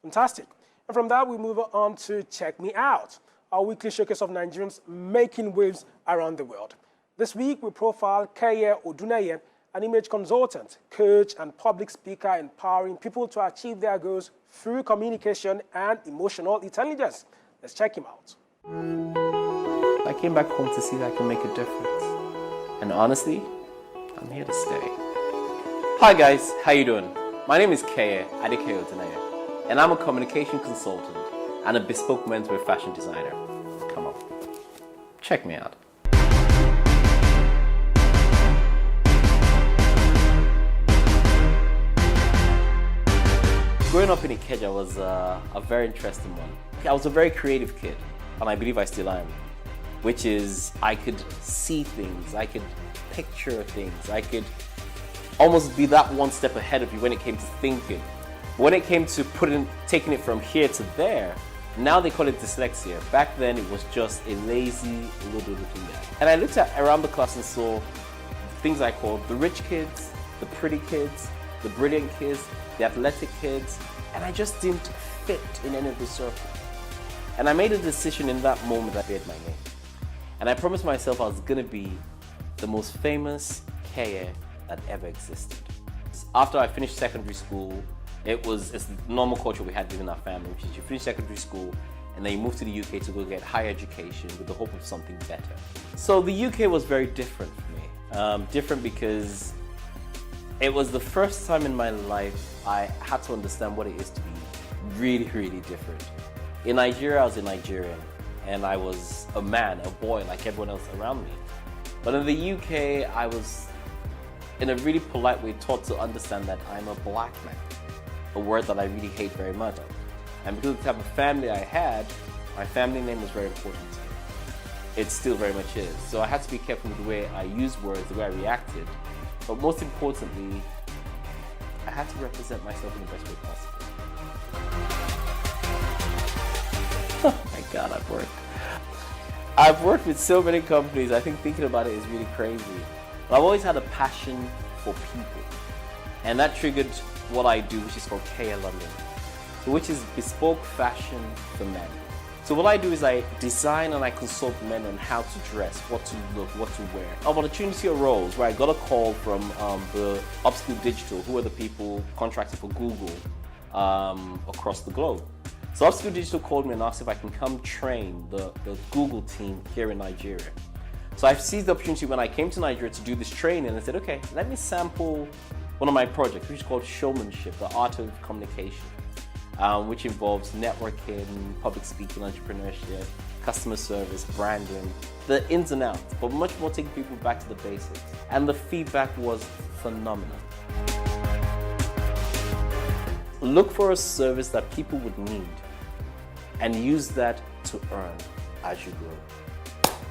Fantastic. And from that, we move on to Check Me Out, our weekly showcase of Nigerians making waves around the world. This week, we profile Keye Oduneye, an image consultant, coach, and public speaker empowering people to achieve their goals through communication and emotional intelligence. Let's check him out. I came back home to see that I can make a difference. And honestly, I'm here to stay. Hi guys, how you doing? My name is Keye Oduneye, and I'm a communication consultant and a bespoke menswear fashion designer. Come on, check me out. Growing up in Ikeja was a very interesting one. I was a very creative kid, and I believe I still am. Which is, I could see things, I could picture things, I could almost be that one step ahead of you when it came to thinking. But when it came to taking it from here to there, now they call it dyslexia. Back then it was just a lazy little looking guy. And I looked around the class and saw things I called the rich kids, the pretty kids, the brilliant kids, the athletic kids, and I just didn't fit in any of the circles. And I made a decision in that moment that I made my name. And I promised myself I was going to be the most famous Keye that ever existed. After I finished secondary school, it's the normal culture we had within our family, which is you finish secondary school and then you move to the UK to go get higher education with the hope of something better. So the UK was very different for me. Different because it was the first time in my life I had to understand what it is to be really, really different. In Nigeria, I was a Nigerian. And I was a man, a boy, like everyone else around me. But in the UK, I was, in a really polite way, taught to understand that I'm a black man, a word that I really hate very much. And because of the type of family I had, my family name was very important to me. It still very much is. So I had to be careful with the way I used words, the way I reacted. But most importantly, I had to represent myself in the best way possible. Oh my God, I've worked with so many companies. I think thinking about it is really crazy. But I've always had a passion for people. And that triggered what I do, which is called Keye London, which is bespoke fashion for men. So what I do is I design and I consult men on how to dress, what to look, what to wear. Opportunity arose where I got a call from the Upskill Digital, who are the people contracted for Google across the globe. So Upskill Digital called me and asked if I can come train the Google team here in Nigeria. So I seized the opportunity when I came to Nigeria to do this training and I said, okay, let me sample one of my projects, which is called Showmanship, the art of communication, which involves networking, public speaking, entrepreneurship, customer service, branding, the ins and outs, but much more taking people back to the basics. And the feedback was phenomenal. Look for a service that people would need and use that to earn as you grow.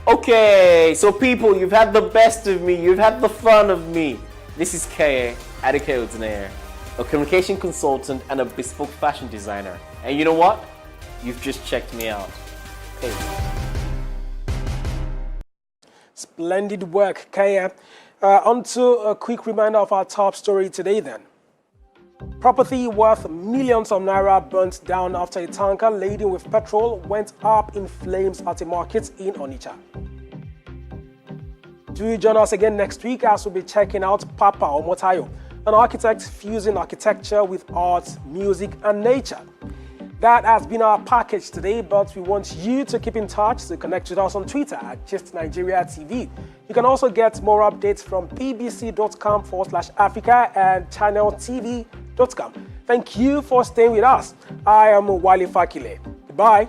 Okay, so people, you've had the best of me, you've had the fun of me. This is Keye Oduneye, a communication consultant and a bespoke fashion designer. And you know what? You've just checked me out. Hey. Splendid work, Keye. On to a quick reminder of our top story today then. Property worth millions of naira burnt down after a tanker laden with petrol went up in flames at a market in Onitsha. Do join us again next week as we'll be checking out Papa Omotayo, an architect fusing architecture with art, music and nature. That has been our package today, but we want you to keep in touch, so connect with us on Twitter at GistNigeriaTV. You can also get more updates from bbc.com/Africa and channeltv.com. Thank you for staying with us. I am Wale Fakile. Goodbye.